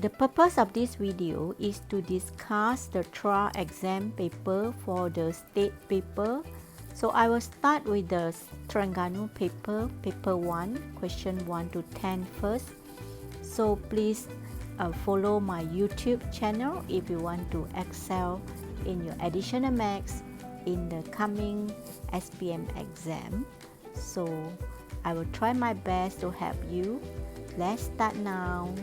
The purpose of this video is to discuss the trial exam paper for the state paper. So I will start with the Terengganu paper, paper 1, question 1 to 10 first. So please follow my YouTube channel if you want to excel in your additional maths in the coming SPM exam. So I will try my best to help you. Let's start now.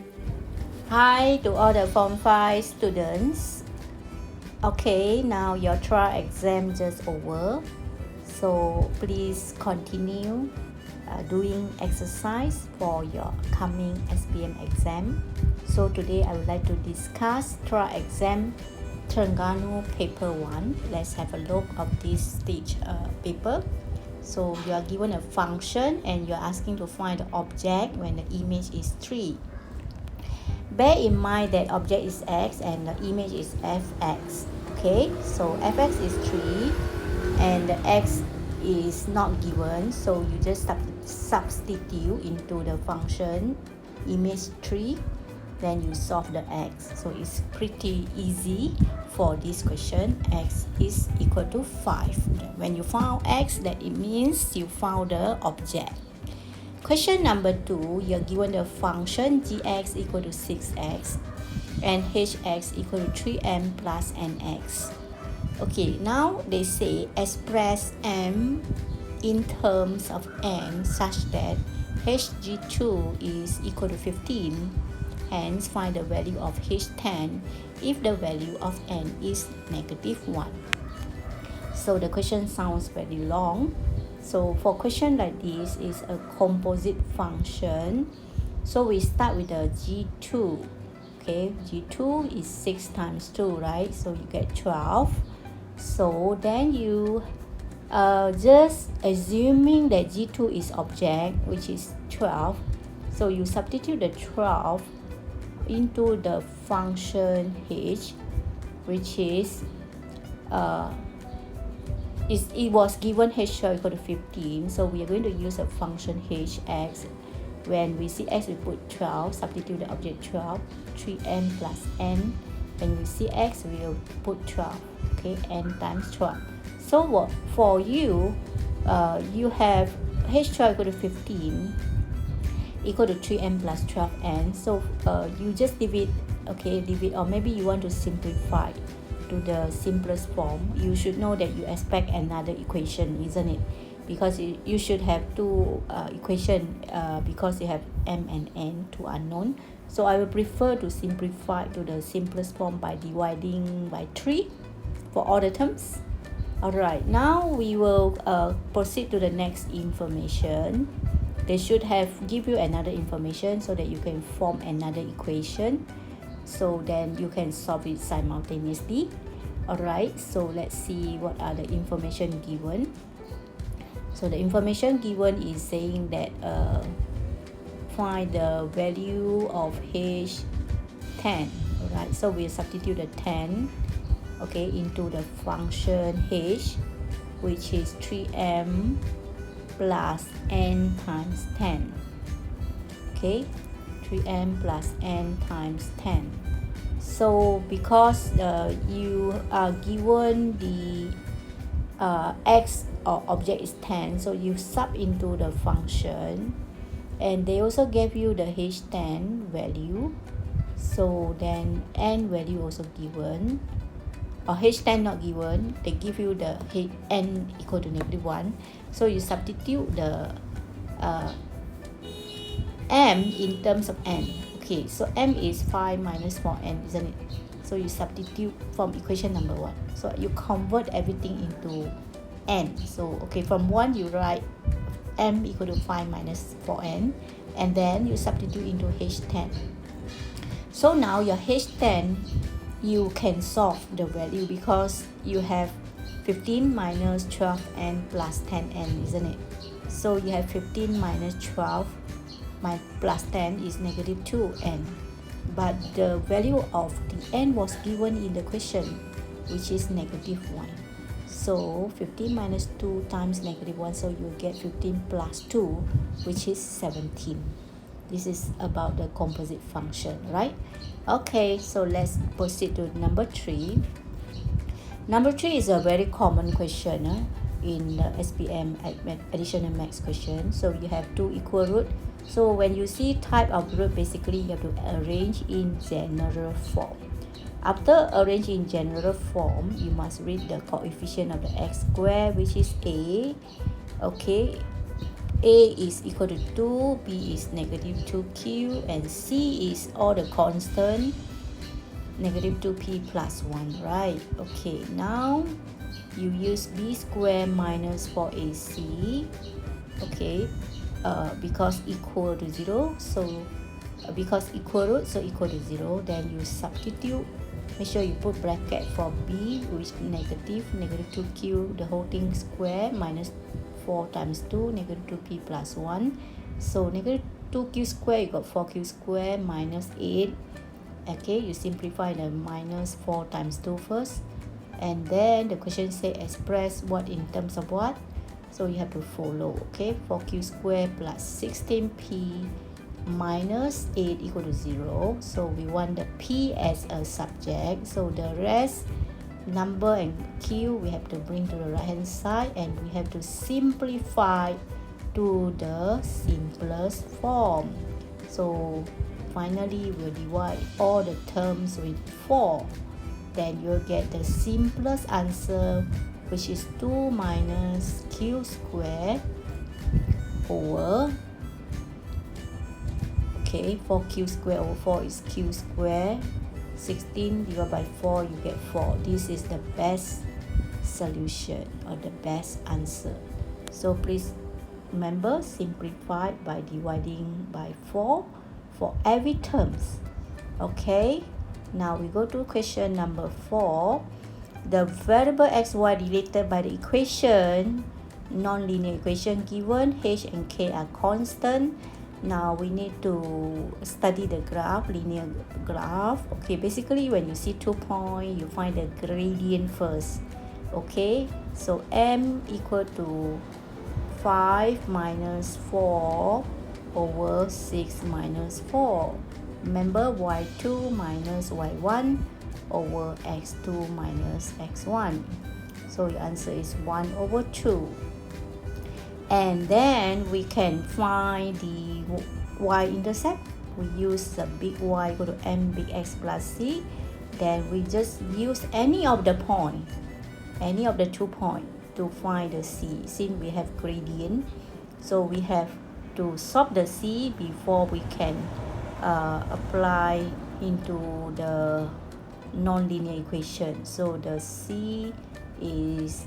Hi to all the Form 5 students. Okay, now your trial exam just over. So please continue doing exercise for your coming SPM exam. So today I would like to discuss trial exam Terengganu paper 1. Let's have a look of this stage paper. So you are given a function and you are asking to find the object when the image is 3. Bear in mind that object is x and the image is fx. Okay, so fx is 3 and the x is not given, so you just substitute into the function image 3, then you solve the x. So it's pretty easy for this question. X is equal to 5. When you found x, that it means you found the object. Question number 2, you're given the function gx equal to 6x and hx equal to 3m plus nx. Okay, now they say express m in terms of n such that hg2 is equal to 15. Hence, find the value of h10 if the value of n is -1. So the question sounds very long. So for question like this is a composite function. So we start with the g2. Okay, g2 is 6 times 2, right? So you get 12. So then you just assuming that g2 is object, which is 12. So you substitute the 12 into the function h, which is it was given h12 equal to 15. So we are going to use a function hx. When we see x, we put 12, substitute the object 12, 3n plus n. When we see x, we will put 12. Okay, n times 12. So what for you, you have h12 equal to 15 equal to 3n plus 12n. So you just leave it, okay, leave it, or maybe you want to simplify to the simplest form. You should know that you expect another equation, isn't it? Because you should have two equation because you have m and n, two unknown. So I will prefer to simplify to the simplest form by dividing by 3 for all the terms. Alright, now we will proceed to the next information. They should have give you another information so that you can form another equation. So then you can solve it simultaneously. Alright, so let's see what are the information given. So the information given is saying that find the value of h10. Alright, so we substitute the 10, okay, into the function h, which is 3m plus n times 10. Okay, 3m plus n times 10. So because you are given the x or object is 10, so you sub into the function, and they also gave you the h10 value. So then n value also given, or h10 not given, they give you the n equal to -1. So you substitute the m in terms of n. Okay, so m is 5 minus 4n, isn't it? So you substitute from equation number 1. So you convert everything into n. So okay, from 1 you write m equal to 5 minus 4n, and then you substitute into h10. So now your h10, you can solve the value because you have 15 minus 12n plus 10n, isn't it? So you have 15 minus 12 plus 10 is -2n. But the value of the n was given in the question, which is -1. So 15 minus 2 times -1, so you get 15 plus 2, which is 17. This is about the composite function, right? Okay, so let's proceed to number 3. Number 3 is a very common question in the SPM additional max question. So you have two equal root. So when you see type of root, basically you have to arrange in general form. After arrange in general form, you must read the coefficient of the x squared, which is a. Okay, a is equal to 2, b is negative 2q, and c is all the constant, negative 2p plus 1, right? Okay, now you use b squared minus 4ac, okay, because equal to 0, so because equal root, so equal to 0, then you substitute. Make sure you put bracket for b, which negative 2q, the whole thing square, minus 4 times 2, negative 2p plus 1. So negative 2q square, you got 4q square minus 8. Okay, you simplify the minus 4 times 2 first. And then the question say express what in terms of what? So you have to follow, okay? 4q square plus 16p minus 8 equal to 0. So we want the p as a subject. So the rest, number and q, we have to bring to the right hand side, and we have to simplify to the simplest form. So finally we'll divide all the terms with 4. Then you'll get the simplest answer, which is 2 minus q squared over, okay, 4q squared over 4 is q squared. 16 divided by 4, you get 4. This is the best solution or the best answer. So please remember, simplify by dividing by 4 for every terms. Okay, now we go to question number 4. The variable xy related by the equation, non-linear equation given, h and k are constant. Now we need to study the graph, linear graph. Okay, basically when you see 2 points, you find the gradient first. Okay, so m equal to 5 minus 4 over 6 minus 4. Remember, y2 minus y1 over x2 minus x1. So your answer is 1 over 2. And then we can find the y-intercept. We use the big Y equal to m big X plus c. Then we just use any of the point, any of the 2 points to find the c. Since we have gradient, so we have to solve the c before we can apply into the non-linear equation. So the c is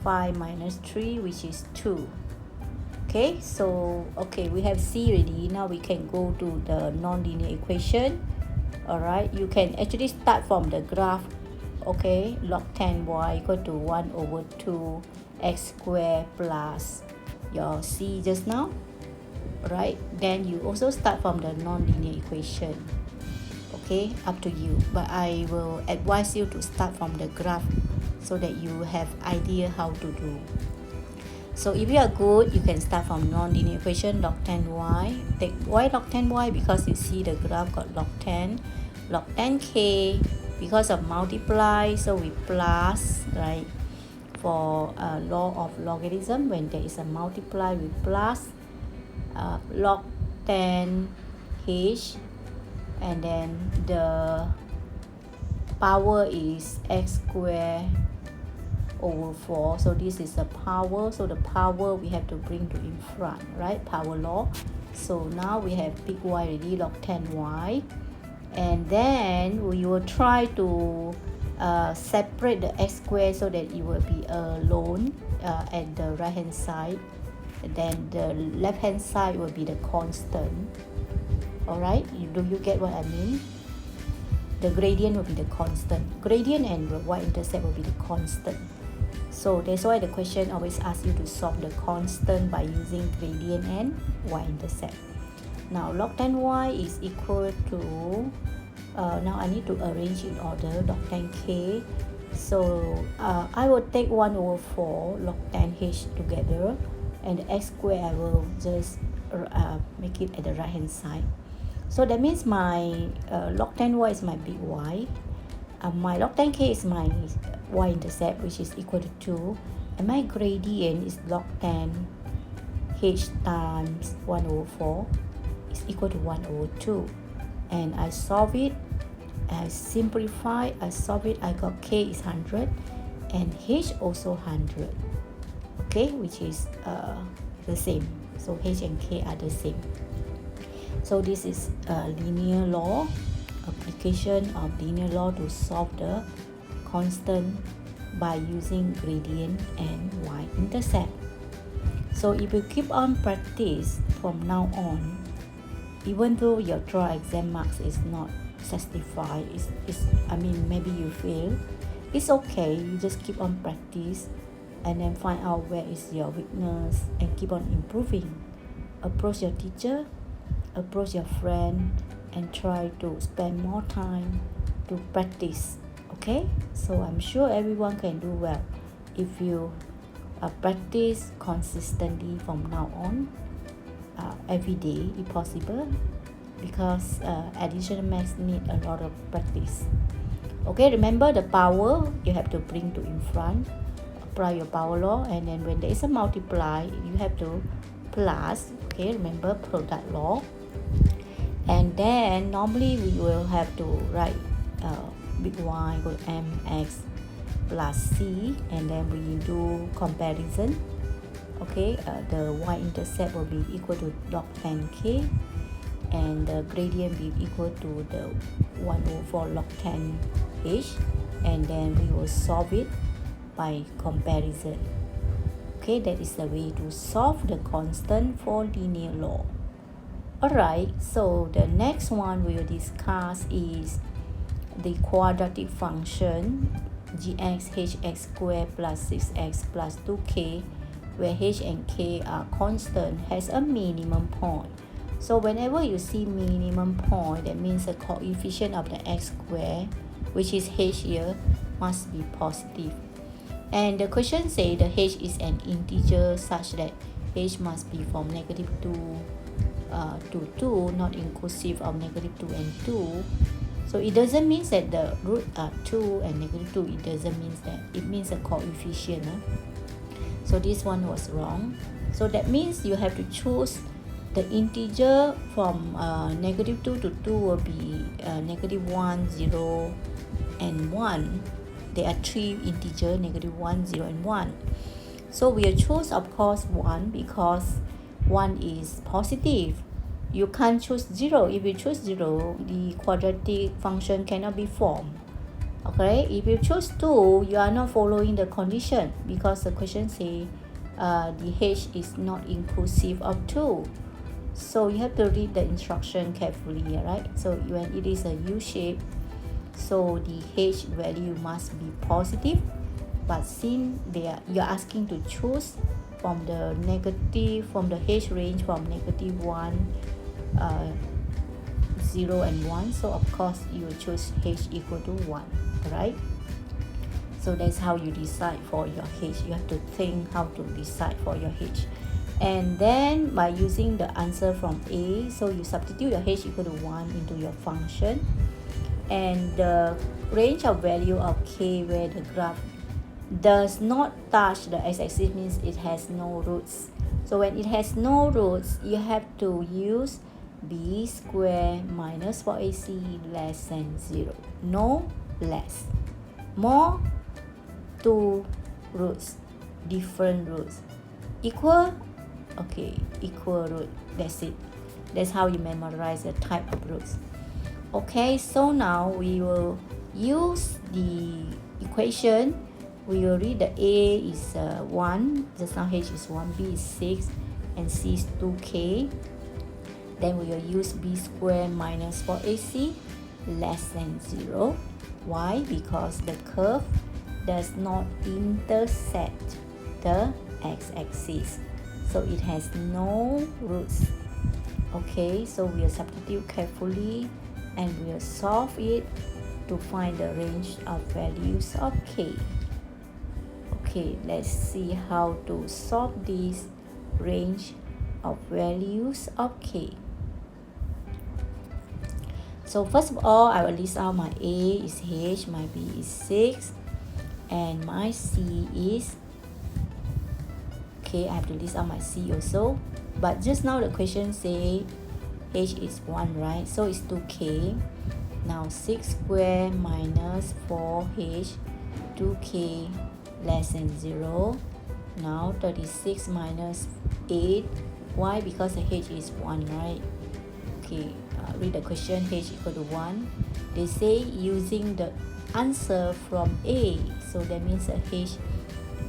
5 minus 3, which is 2. Okay, so okay, we have c already. Now we can go to the non-linear equation. Alright, you can actually start from the graph. Okay, log 10y equal to 1 over 2 x squared plus your c just now. Right, then you also start from the non-linear equation. Okay, up to you, but I will advise you to start from the graph so that you have idea how to do. So if you are good, you can start from non-linear equation, log 10y. Take why log 10y? Because you see the graph got log 10, log 10k, because of multiply, so we plus, right? For law of logarithm, when there is a multiply, we plus log 10 h, and then the power is x squared over 4. So this is the power, so the power we have to bring to in front, right? Power law. So now we have big Y already, log 10y, and then we will try to separate the x squared so that it will be alone at the right hand side, and then the left hand side will be the constant. Alright, do you get what I mean? The gradient will be the constant. Gradient and the y-intercept will be the constant. So that's why the question always asks you to solve the constant by using gradient and y-intercept. Now log 10y is equal to, now I need to arrange in order, log 10k. So I will take 1 over 4 log 10h together, and the x squared I will just make it at the right hand side. So that means my log 10y is my big Y. My log 10k is my y-intercept, which is equal to 2. And my gradient is log 10 h times 1 over 4 is equal to 1 over 2. And I solve it. I simplify. I solve it. I got k is 100 and h also 100. Okay, which is the same. So h and k are the same. So this is a linear law, application of linear law to solve the constant by using gradient and y-intercept. So if you keep on practice from now on, even though your trial exam marks is not satisfied, maybe you fail, it's okay. You just keep on practice and then find out where is your weakness and keep on improving. Approach your teacher, approach your friend, and try to spend more time to practice. Okay, so I'm sure everyone can do well if you practice consistently from now on, every day if possible, because additional maths need a lot of practice. Okay, remember the power you have to bring to in front, apply your power law, and then when there is a multiply you have to plus. Okay, remember product law. And then normally we will have to write big Y equal to mx plus c, and then we do comparison. Okay, the y-intercept will be equal to log 10k and the gradient be equal to the 1 over 4 log 10h, and then we will solve it by comparison. Okay, that is the way to solve the constant for linear law. Alright, so the next one we will discuss is the quadratic function gx hx squared plus 6x plus 2k, where h and k are constant, has a minimum point. So whenever you see minimum point, that means the coefficient of the x squared, which is h here, must be positive. And the question says the h is an integer such that h must be from negative 2 to 2, not inclusive of negative 2 and 2. So it doesn't mean that the root are 2 and negative 2. It doesn't mean that. It means a coefficient. So this one was wrong. So that means you have to choose the integer from negative 2 to 2 will be negative 1, 0, and 1. There are three integers, negative 1, 0, and 1. So we will choose, of course, 1 because 1 is positive. You can't choose 0. If you choose 0, the quadratic function cannot be formed. Okay, if you choose 2, you are not following the condition because the question says the h is not inclusive of 2. So you have to read the instruction carefully, right? So when it is a U shape, so the h value must be positive. But since you're asking to choose from the h range from negative 1, 0 and 1, so of course you will choose h equal to 1, right? So that's how you decide for your h. You have to think how to decide for your h. And then by using the answer from A, so you substitute your h equal to 1 into your function, and the range of value of k where the graph does not touch the x-axis means it has no roots. So when it has no roots, you have to use b squared minus 4ac less than 0. No less. More, 2 roots, different roots. Equal, okay, equal root. That's it. That's how you memorize the type of roots. Okay, so now we will use the equation. We will read the A is 1, just now h is 1, B is 6, and C is 2k. Then we will use b squared minus 4ac less than 0. Why? Because the curve does not intersect the x-axis. So it has no roots. Okay, so we'll substitute carefully and we'll solve it to find the range of values of k. Okay, let's see how to solve this range of values of k. So first of all, I will list out my A is H, my B is 6, and my C is, okay, I have to list out my C also. But just now the question say H is 1, right? So it's 2k. Now 6 square minus 4h, 2k less than 0. Now 36 minus 8. Why? Because the h is 1, right? Okay, read the question. H equal to 1. They say using the answer from A. So that means the h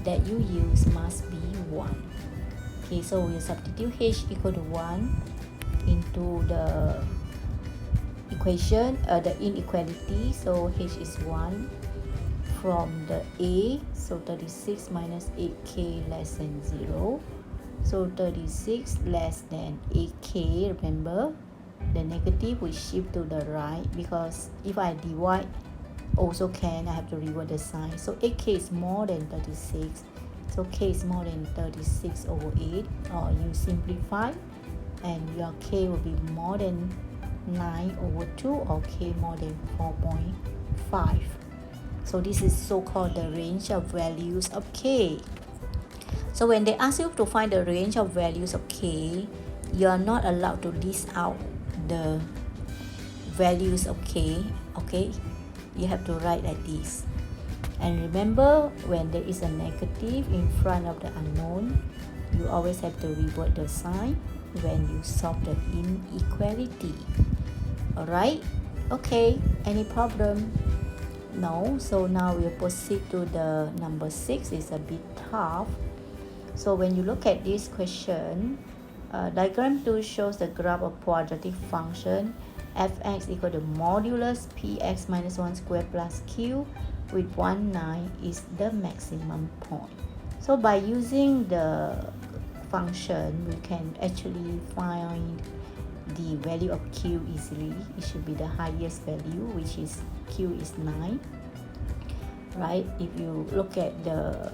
that you use must be 1. Okay, so we'll substitute h equal to 1 into the equation, the inequality. So h is 1 from the A. So 36 minus 8k less than 0. So 36 less than 8k. Remember, the negative will shift to the right, because if I divide also can, I have to revert the sign. So 8k is more than 36. So k is more than 36 over 8. Or you simplify and your k will be more than 9 over 2, or k more than 4.5. So this is so-called the range of values of k. So when they ask you to find the range of values of k, you are not allowed to list out the values of k. Okay, you have to write like this. And remember, when there is a negative in front of the unknown, you always have to revert the sign when you solve the inequality. Alright, okay, any problem? No. So now we'll proceed to the number 6. It's a bit tough. So when you look at this question, diagram 2 shows the graph of quadratic function fx equal to modulus px minus 1 square plus q with 1, 9 is the maximum point. So by using the function, we can actually find the value of q easily. It should be the highest value, which is q is 9, right? If you look at the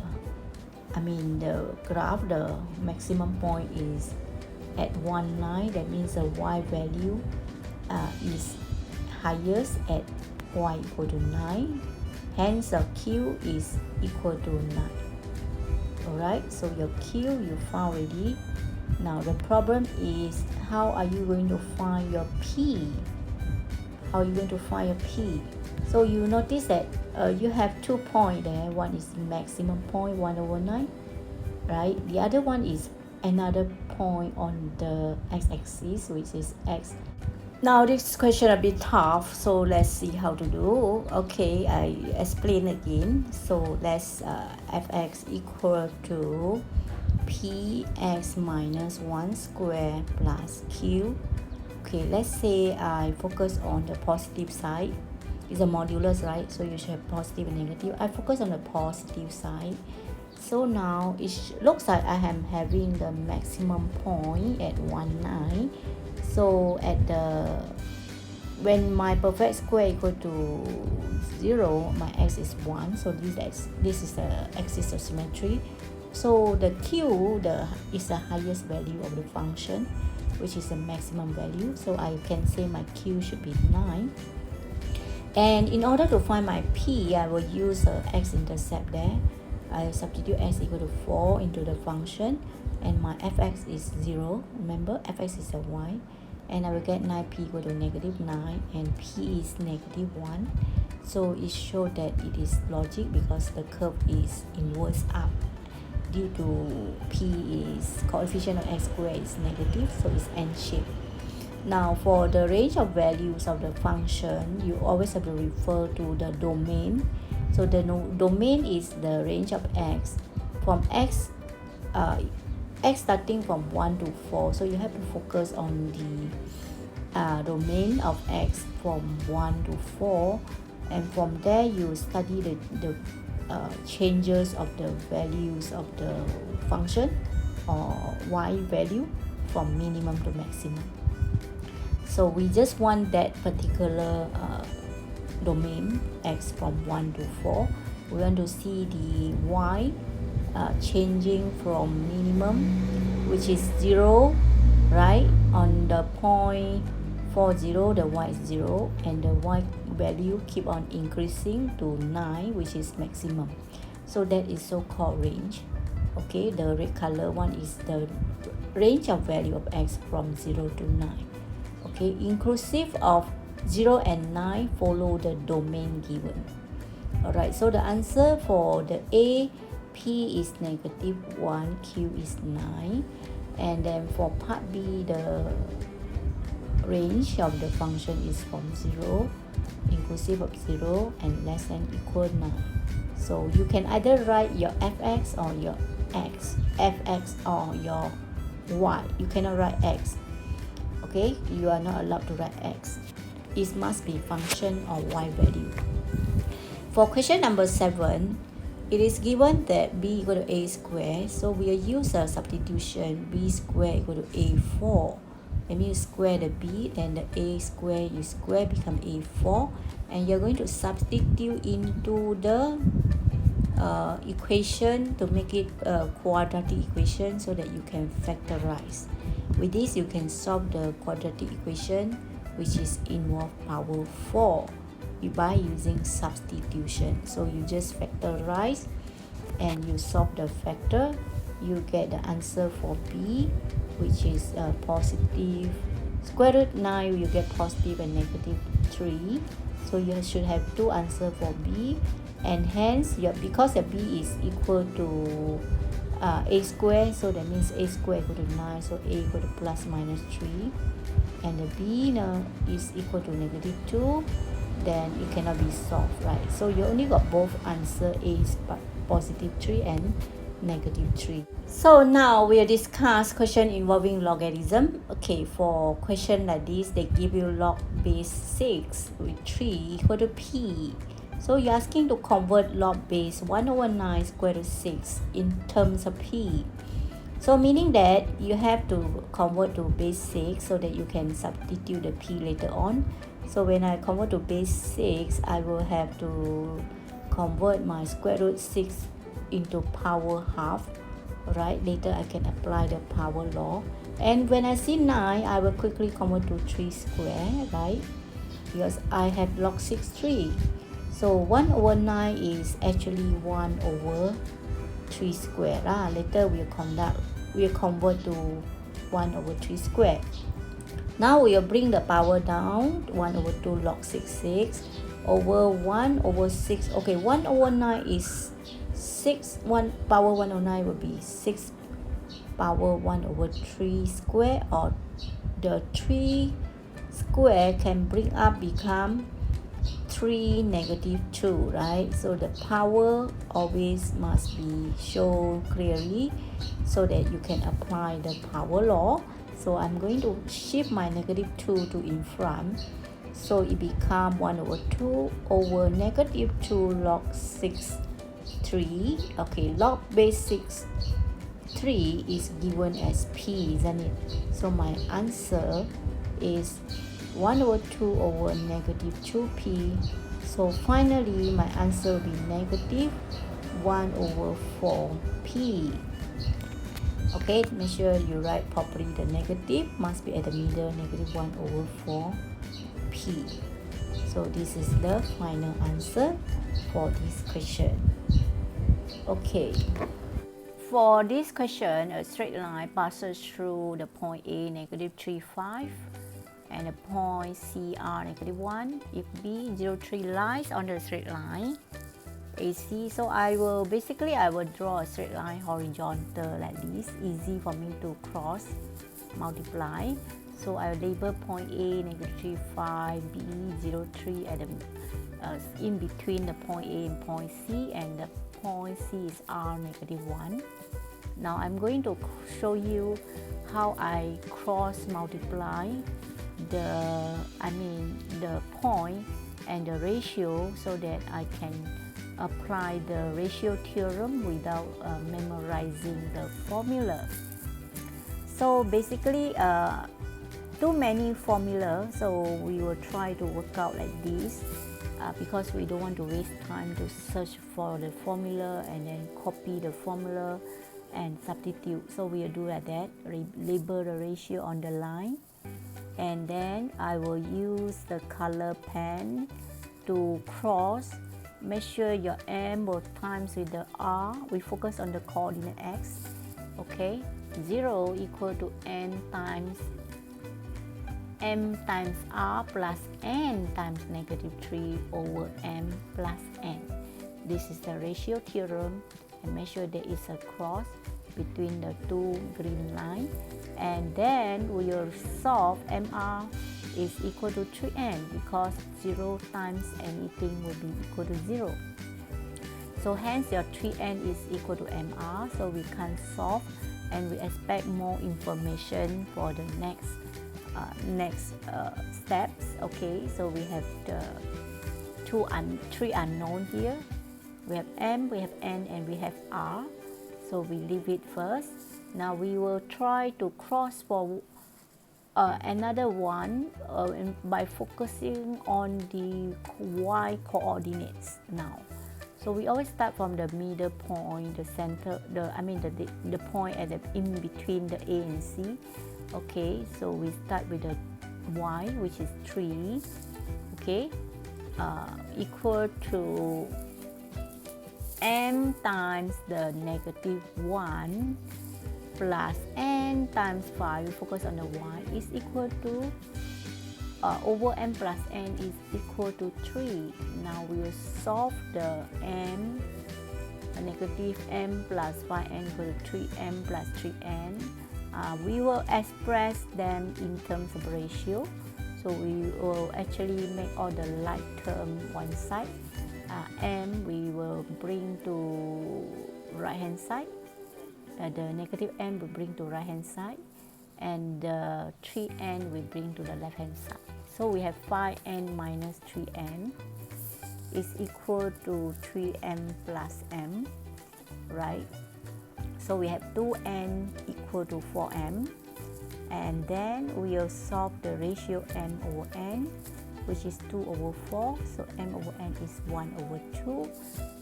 graph, the maximum point is at 1, 9. That means the y value is highest at y equal to 9. Hence the q is equal to 9. Alright, so your q you found already. Now the problem is, how are you going to find your p? How are you going to find your p? So you notice that you have 2 points there. One is maximum point, 1 over 9, right? The other one is another point on the x-axis, which is x. Now this question a bit tough, so let's see how to do. Okay, I explain again. So let's fx equal to px minus 1 square plus q. Okay, let's say I focus on the positive side. It's a modulus, right? So you should have positive and negative. I focus on the positive side. So now it looks like I am having the maximum point at 1, 9. So at when my perfect square equal to 0, my x is 1. So this is the axis of symmetry. So the q is the highest value of the function, which is the maximum value. So I can say my q should be 9. And in order to find my p, I will use x-intercept there. I substitute x equal to 4 into the function, and my fx is 0. Remember, fx is a y. And I will get 9p equal to negative 9, and p is negative 1. So it shows that it is logic because the curve is inverse up. Due to p is coefficient of x squared is negative, so it's n-shaped. Now for the range of values of the function, you always have to refer to the domain. So the domain is the range of x from x starting from 1 to 4. So you have to focus on the domain of x from 1 to 4, and from there you study the changes of the values of the function or y value from minimum to maximum. So we just want that particular domain x from 1 to 4. We want to see the y changing from minimum, which is 0, right? On the point 40, the y is 0, and the y value keep on increasing to 9, which is maximum. So that is so-called range. Okay, the red color one is the range of value of x from 0 to 9. Okay, inclusive of 0 and 9 follow the domain given. Alright, so the answer for the A, P is -1, Q is 9. And then for part B, the range of the function is from 0, inclusive of 0, and less than equal 9. So you can either write your fx or your x, fx or your y. You cannot write x. Okay, you are not allowed to write x. It must be function or y value. For question number 7, it is given that b equal to a square, so we will use a substitution. B square equal to a4. Let me square the b, then the a square you square become a4, and you're going to substitute into the equation to make it a quadratic equation so that you can factorize. With this, you can solve the quadratic equation, which is involve power 4 by using substitution. So you just factorize and you solve the factor, you get the answer for b, which is positive square root 9. You get positive and negative 3. So you should have two answers for b, and hence because the b is equal to a square, so that means a square equal to 9, so a equal to plus minus 3, and the b is equal to -2, then it cannot be solved, right? So you only got both answer. A is positive 3 and negative 3. So now we'll discuss question involving logarithm. Okay, for question like this, they give you log base 6 with 3 equal to p. So you're asking to convert log base 1/9 square root 6 in terms of p. So meaning that you have to convert to base 6 so that you can substitute the p later on. So when I convert to base 6, I will have to convert my square root 6 into power half. Right, later I can apply the power law. And when I see 9, I will quickly convert to 3 square, right? Because I have log 6 3. So 1/9 is actually 1/3 square. Later we'll convert to 1/3 square. Now we'll bring the power down, 1/2 log 6 over 1/6. Okay, 1/9 is 6. 1 power 1/9 will be 6 power 1/3 square, or the 3 square can bring up become 3 -2, right? So the power always must be shown clearly so that you can apply the power law. So I'm going to shift my -2 to in front, so it become 1/2 over -2 log 6 3. Okay, log base 6 3 is given as p, isn't it? So my answer is 1/2 over -2p. So finally my answer will be -1/4p. Okay, make sure you write properly. The negative must be at the middle, -1/4p. So this is the final answer for this question. Okay, for this question, a straight line passes through the point A -3 5 and the point C R -1. If B 0 3 lies on the straight line AC, so I will draw a straight line horizontal like this, easy for me to cross, multiply. So I will label point A -3 5, B 0 3 at the in between the point A and point C, and the point C is R -1. Now I'm going to show you how I cross multiply the point and the ratio, so that I can apply the ratio theorem without memorizing the formula. So basically too many formula, so we will try to work out like this because we don't want to waste time to search for the formula and then copy the formula and substitute. So we'll do like that, label the ratio on the line, and then I will use the color pen to cross. Measure your m both times with the r. We focus on the coordinate x. Okay, 0 equal to n times m times r plus n times negative 3 over m plus n. This is the ratio theorem, and make sure there is a cross between the two green lines. And then we will solve mr is equal to 3n because 0 times anything will be equal to 0. So hence your 3n is equal to mr, so we can solve, and we expect more information for the next steps. Okay, so we have the three unknown here. We have m, we have n, and we have r. So we leave it first. Now we will try to cross for another one by focusing on the y coordinates now. So we always start from the middle point, the center, the point at the in between the A and C. Okay, so we start with the y, which is 3. Okay, equal to m times the negative 1 plus n times 5, we focus on the y, is equal to over m plus n is equal to 3. Now we will solve the m, negative m plus 5n equal to 3m plus 3n. We will express them in terms of ratio. So we will actually make all the like term one side. M we will bring to right hand side. The negative n will bring to right hand side, and the 3n will bring to the left hand side. So we have 5n minus 3n is equal to 3m plus m, right? So we have 2n equal to 4m, and then we will solve the ratio m over n, which is 2 over 4, so m over n is 1 over 2.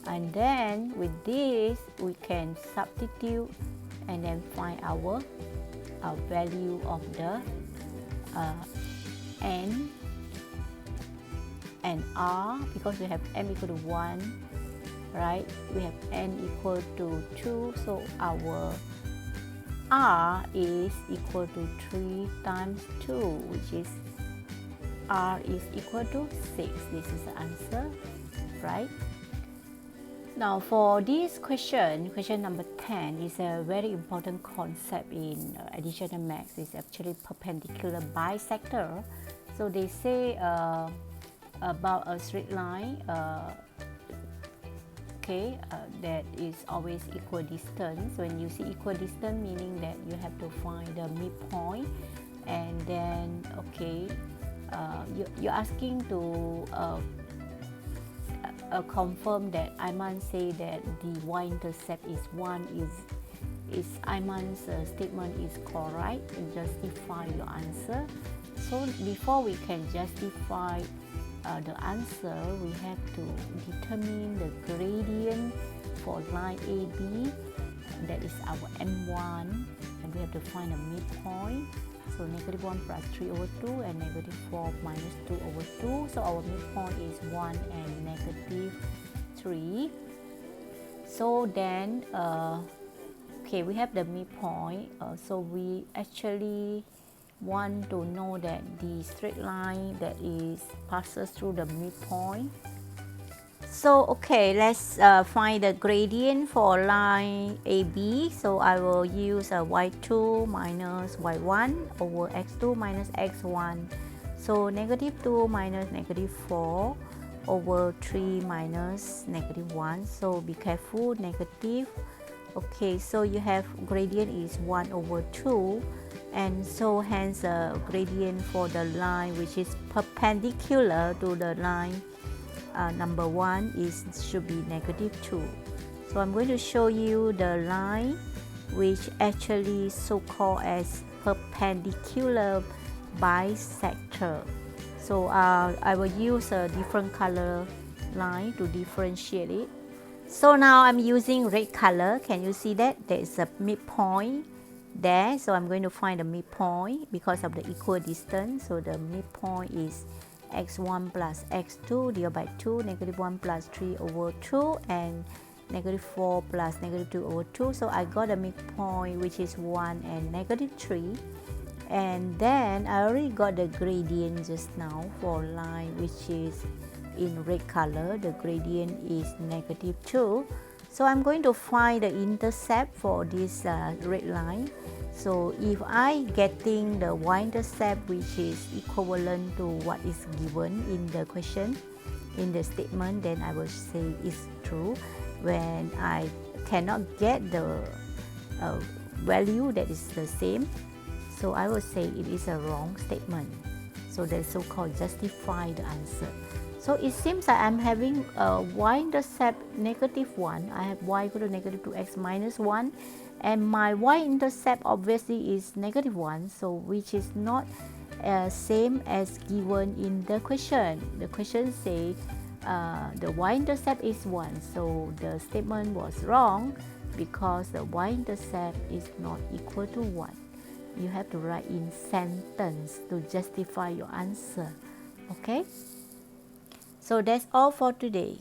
And then with this we can substitute and then find our value of the n and r, because we have m equal to 1, right? We have n equal to 2, so our r is equal to 3 times 2, which is r is equal to 6. This is the answer, right? Now for this question number 10 is a very important concept in additional math. It's actually perpendicular bisector. So they say about a straight line that is always equal distance. When you see equal distance, meaning that you have to find the midpoint, and then you're asking to confirm that Ayman say that the y-intercept is 1, is Ayman's statement is correct, and justify your answer. So before we can justify the answer, we have to determine the gradient for line AB, that is our m1, and we have to find a midpoint. So negative 1 plus 3 over 2 and negative 4 minus 2 over 2. So our midpoint is 1 and negative 3. So then, we have the midpoint. So we actually want to know that the straight line that is passes through the midpoint. So let's find the gradient for line AB. So I will use y2 minus y1 over x2 minus x1. So negative 2 minus negative 4 over 3 minus negative 1. So be careful, negative. So you have gradient is 1 over 2, and so hence the gradient for the line which is perpendicular to the line number 1 should be negative 2. So I'm going to show you the line which actually so-called as perpendicular bisector. So I will use a different color line to differentiate it. So now I'm using red color. Can you see that? There is a midpoint there. So I'm going to find the midpoint because of the equal distance. So the midpoint is x1 plus x2 divided by 2, negative 1 plus 3 over 2, and negative 4 plus negative 2 over 2. So I got a midpoint which is 1 and negative 3. And then I already got the gradient just now for line which is in red color. The gradient is negative 2. So I'm going to find the intercept for this red line. So if I getting the y-intercept which is equivalent to what is given in the question, in the statement, then I will say it's true. When I cannot get the value that is the same, so I will say it is a wrong statement. So that's so-called justify the answer. So it seems that I'm having a y-intercept negative 1. I have y equal to negative 2x minus 1. And my y-intercept obviously is negative 1. So which is not same as given in the question. The question say the y-intercept is 1. So the statement was wrong because the y-intercept is not equal to 1. You have to write in sentence to justify your answer. Okay? So that's all for today.